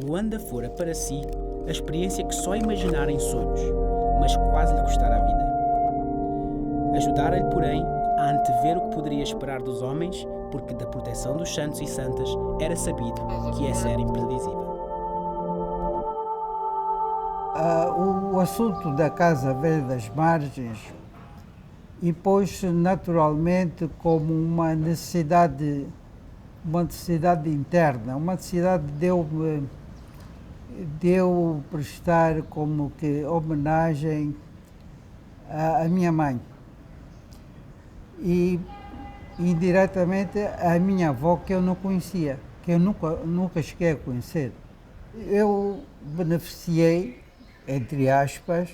Luanda fora para si a experiência que só imaginara em sonhos, mas quase lhe custara a vida. Ajudara-lhe, porém, a antever o que poderia esperar dos homens, porque da proteção dos santos e santas era sabido que essa era imprevisível. O assunto da Casa Velha das Margens impôs-se naturalmente como uma necessidade interna, uma necessidade de eu prestar como que homenagem à minha mãe e indiretamente à minha avó, que eu não conhecia, que eu nunca cheguei a conhecer. Eu beneficiei, entre aspas,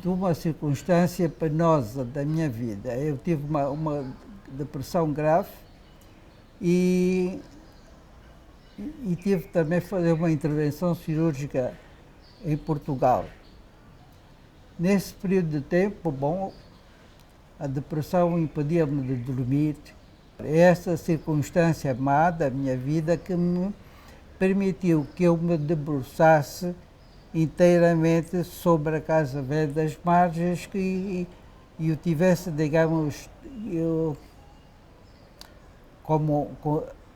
de uma circunstância penosa da minha vida. Eu tive uma depressão grave e tive também que fazer uma intervenção cirúrgica em Portugal. Nesse período de tempo, a depressão impedia-me de dormir. É essa circunstância má da minha vida que me permitiu que eu me debruçasse inteiramente sobre a Casa Velha das Margens e eu tivesse, digamos,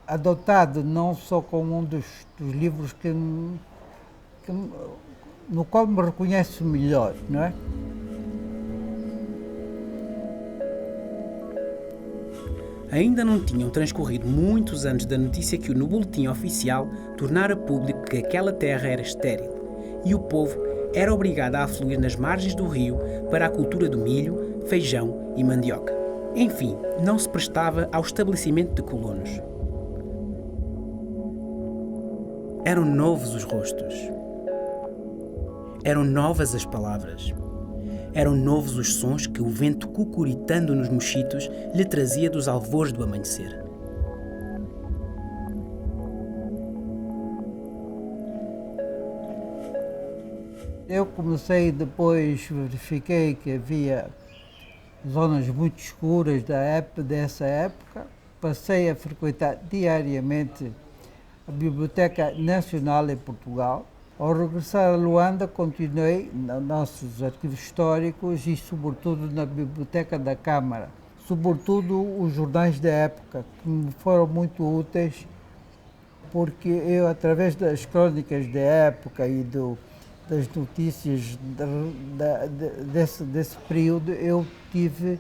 adotado não só como um dos livros no qual me reconheço melhor, não é? Ainda não tinham transcorrido muitos anos da notícia que no boletim oficial tornara público que aquela terra era estéril e o povo era obrigado a afluir nas margens do rio para a cultura do milho, feijão e mandioca. Enfim, não se prestava ao estabelecimento de colonos. Eram novos os rostos. Eram novas as palavras. Eram novos os sons que o vento cucuritando nos mochitos lhe trazia dos alvores do amanhecer. Eu comecei depois, verifiquei que havia zonas muito escuras dessa época. Passei a frequentar diariamente a Biblioteca Nacional em Portugal. Ao regressar a Luanda, continuei nos nossos arquivos históricos e, sobretudo, na Biblioteca da Câmara. Sobretudo os jornais da época, que me foram muito úteis, porque eu, através das crónicas da época e das notícias desse período, eu tive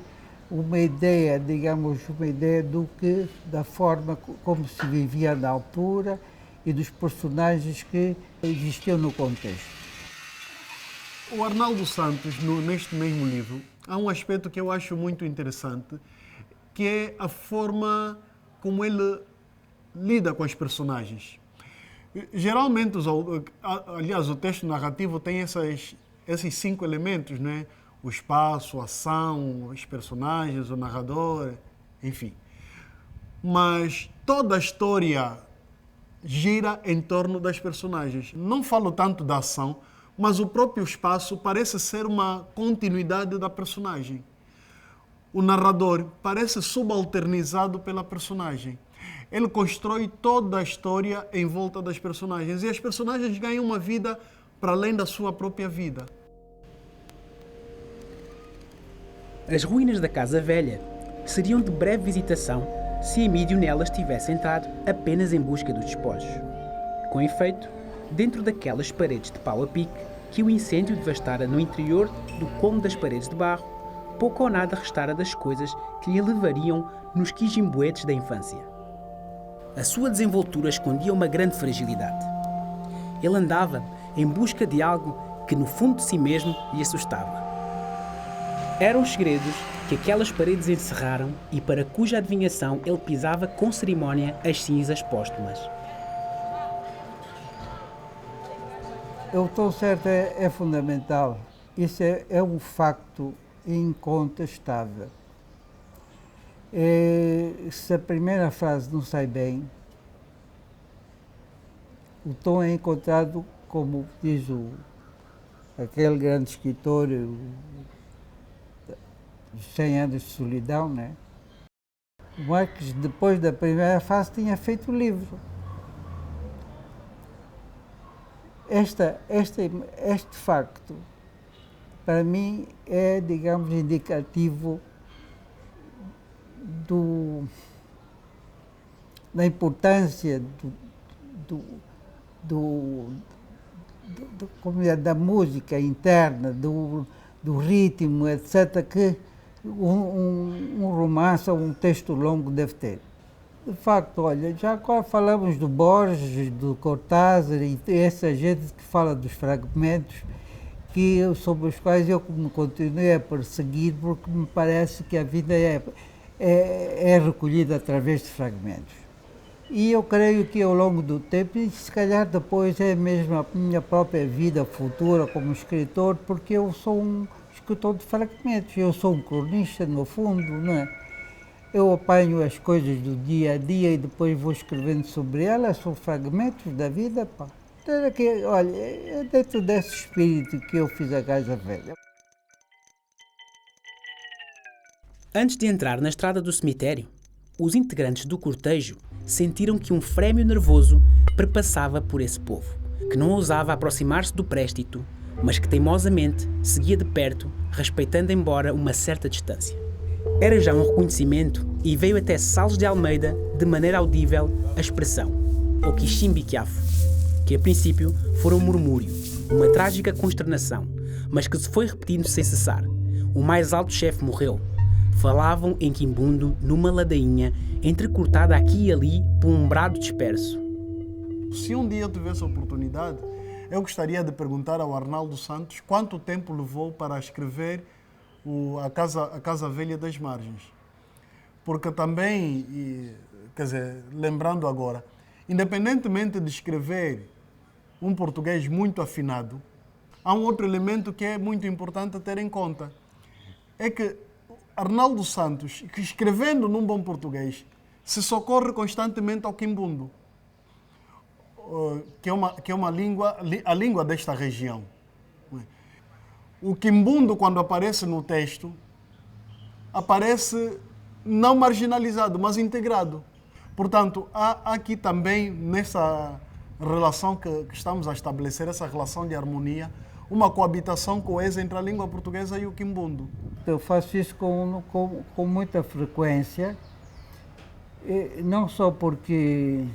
uma ideia, digamos, da forma como se vivia na altura e dos personagens que existiam no contexto. O Arnaldo Santos, neste mesmo livro, há um aspecto que eu acho muito interessante, que é a forma como ele lida com as personagens. Geralmente, aliás, o texto narrativo tem esses 5 elementos, né? O espaço, a ação, os personagens, o narrador, enfim. Mas toda a história gira em torno das personagens. Não falo tanto da ação, mas o próprio espaço parece ser uma continuidade da personagem. O narrador parece subalternizado pela personagem. Ele constrói toda a história em volta das personagens e as personagens ganham uma vida para além da sua própria vida. As ruínas da Casa Velha seriam de breve visitação se Emídio nelas tivesse entrado apenas em busca dos despojos. Com efeito, dentro daquelas paredes de pau a pique que o incêndio devastara no interior do cômodo das paredes de barro, pouco ou nada restara das coisas que lhe levariam nos quijimboetes da infância. A sua desenvoltura escondia uma grande fragilidade. Ele andava em busca de algo que no fundo de si mesmo lhe assustava. Eram os segredos que aquelas paredes encerraram e para cuja adivinhação ele pisava com cerimónia as cinzas póstumas. O tom certo é fundamental. Isso é um facto incontestável. Se a primeira frase não sai bem, o tom é encontrado, como diz aquele grande escritor, os 100 anos de solidão, né? O Marx, depois da primeira frase, tinha feito o livro. Este facto, para mim, é, digamos, indicativo da importância da música interna, do ritmo, etc., que um romance ou um texto longo deve ter. De facto, olha, já agora falamos do Borges, do Cortázar e essa gente que fala dos fragmentos, sobre os quais eu me continuei a perseguir, porque me parece que a vida é recolhida através de fragmentos. E eu creio que ao longo do tempo, e se calhar depois é mesmo a minha própria vida futura como escritor, porque eu sou um escritor de fragmentos, eu sou um cronista no fundo, não é? Eu apanho as coisas do dia a dia e depois vou escrevendo sobre elas, são fragmentos da vida, pá. Então, olha, é dentro desse espírito que eu fiz a Casa Velha. Antes de entrar na estrada do cemitério, os integrantes do cortejo sentiram que um frémio nervoso perpassava por esse povo, que não ousava aproximar-se do préstito, mas que teimosamente seguia de perto, respeitando embora uma certa distância. Era já um reconhecimento e veio até Salles de Almeida, de maneira audível, a expressão "o Quiximbiquiafo", que a princípio fora um murmúrio, uma trágica consternação, mas que se foi repetindo sem cessar. O mais alto chefe morreu. Falavam em Quimbundo, numa ladainha, entrecortada aqui e ali por um brado disperso. Se um dia eu tivesse a oportunidade, eu gostaria de perguntar ao Arnaldo Santos quanto tempo levou para escrever a Casa Velha das Margens. Porque também, quer dizer, lembrando agora, independentemente de escrever um português muito afinado, há um outro elemento que é muito importante ter em conta. É que Arnaldo Santos, que escrevendo num bom português, se socorre constantemente ao quimbundo, que é uma língua, a língua desta região. O quimbundo, quando aparece no texto, aparece não marginalizado, mas integrado. Portanto, há aqui também, nessa relação que estamos a estabelecer, essa relação de harmonia, uma coabitação coesa entre a língua portuguesa e o quimbundo. Eu faço isso com muita frequência, não só porque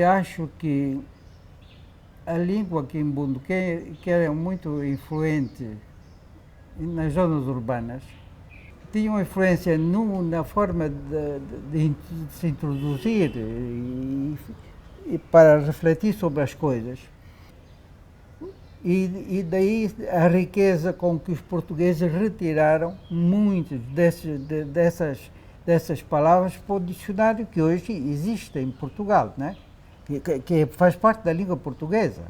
acho que a língua quimbundo, que era muito influente nas zonas urbanas, tinha uma influência na forma de se introduzir e para refletir sobre as coisas. E daí a riqueza com que os portugueses retiraram muitas dessas palavras para o dicionário que hoje existe em Portugal, né? Que faz parte da língua portuguesa.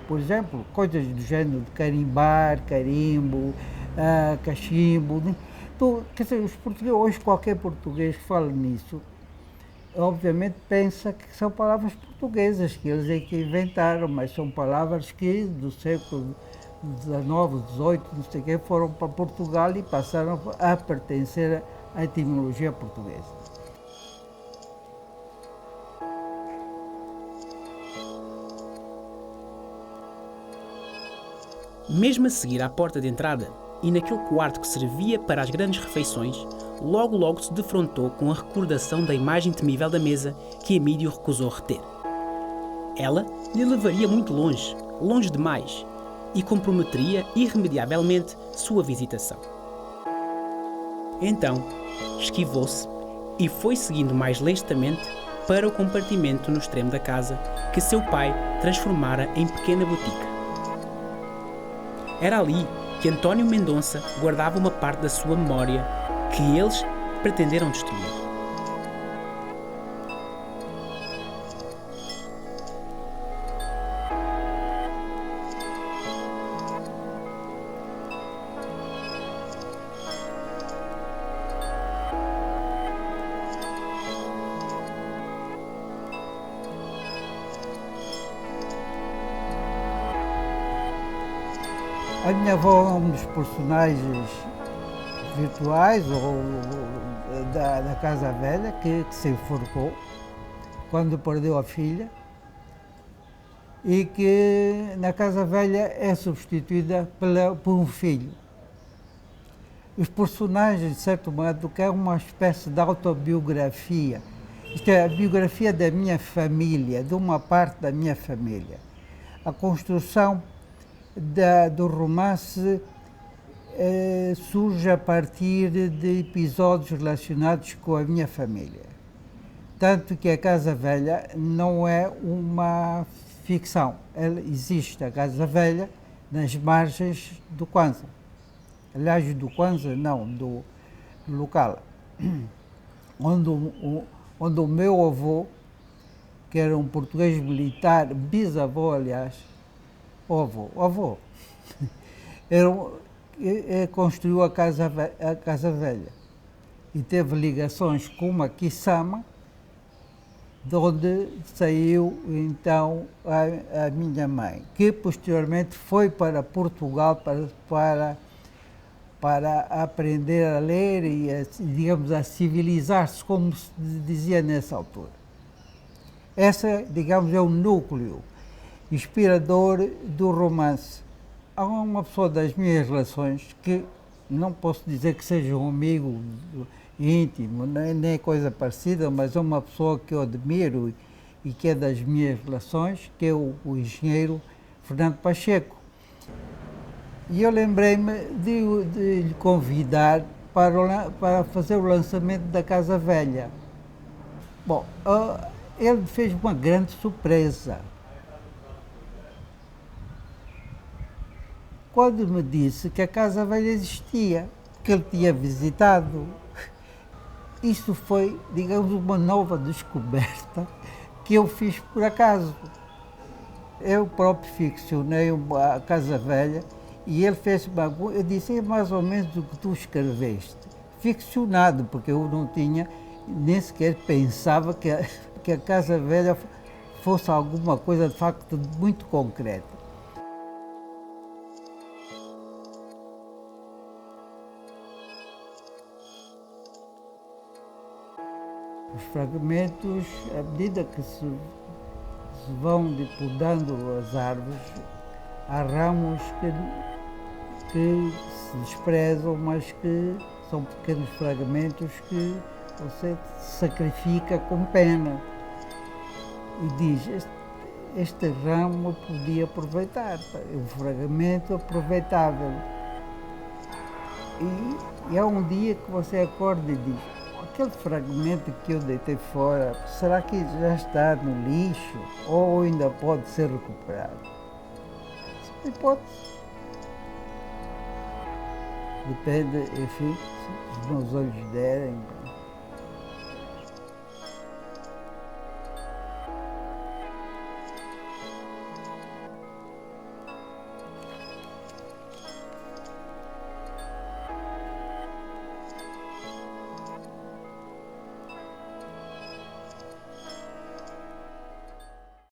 Por exemplo, coisas do género de carimbar, carimbo, cachimbo. Né? Então, quer dizer, os portugueses, hoje qualquer português que fala nisso, obviamente pensa que são palavras portuguesas, que eles é que inventaram, mas são palavras que do século XIX, XVIII, não sei o quê, foram para Portugal e passaram a pertencer à etimologia portuguesa. Mesmo a seguir à porta de entrada e naquele quarto que servia para as grandes refeições, logo se defrontou com a recordação da imagem temível da mesa que Emídio recusou reter. Ela lhe levaria muito longe, longe demais, e comprometeria irremediavelmente sua visitação. Então, esquivou-se e foi seguindo mais lentamente para o compartimento no extremo da casa que seu pai transformara em pequena botica. Era ali que António Mendonça guardava uma parte da sua memória que eles pretenderam destruir. A minha avó é um dos personagens virtuais da Casa Velha que se enforcou. quando perdeu a filha, e que na Casa Velha é substituída por um filho. Os personagens, de certo modo, que é uma espécie de autobiografia. Isto é a biografia da minha família, de uma parte da minha família. A construção do romance surge a partir de episódios relacionados com a minha família. Tanto que a Casa Velha não é uma ficção. Ela existe, a Casa Velha, nas margens do Kwanza. Aliás, do Kwanza não, do local. Onde o meu avô, que era um português militar, bisavô, aliás, avô, construiu a Casa Velha e teve ligações com uma Kisama, de onde saiu então a minha mãe, que posteriormente foi para Portugal para aprender a ler e, digamos, a civilizar-se, como se dizia nessa altura. Essa, digamos, é o núcleo inspirador do romance. Há uma pessoa das minhas relações que não posso dizer que seja um amigo íntimo, nem coisa parecida, mas é uma pessoa que eu admiro e que é das minhas relações, que é o engenheiro Fernando Pacheco. E eu lembrei-me de lhe convidar para fazer o lançamento da Casa Velha. Bom, ele fez uma grande surpresa. Quando me disse que a Casa Velha existia, que ele tinha visitado, isso foi, digamos, uma nova descoberta que eu fiz por acaso. Eu próprio ficcionei a Casa Velha e ele fez eu disse, é mais ou menos o que tu escreveste. Ficcionado, porque eu não tinha, nem sequer pensava que a Casa Velha fosse alguma coisa de facto muito concreta. Os fragmentos, à medida que se vão podando as árvores, há ramos que se desprezam, mas que são pequenos fragmentos que você sacrifica com pena. E diz, este ramo eu podia aproveitar, é um fragmento aproveitável. E há um dia que você acorda e diz, aquele fragmento que eu deitei fora, será que já está no lixo ou ainda pode ser recuperado? Isso pode. Depende, enfim, se os meus olhos derem.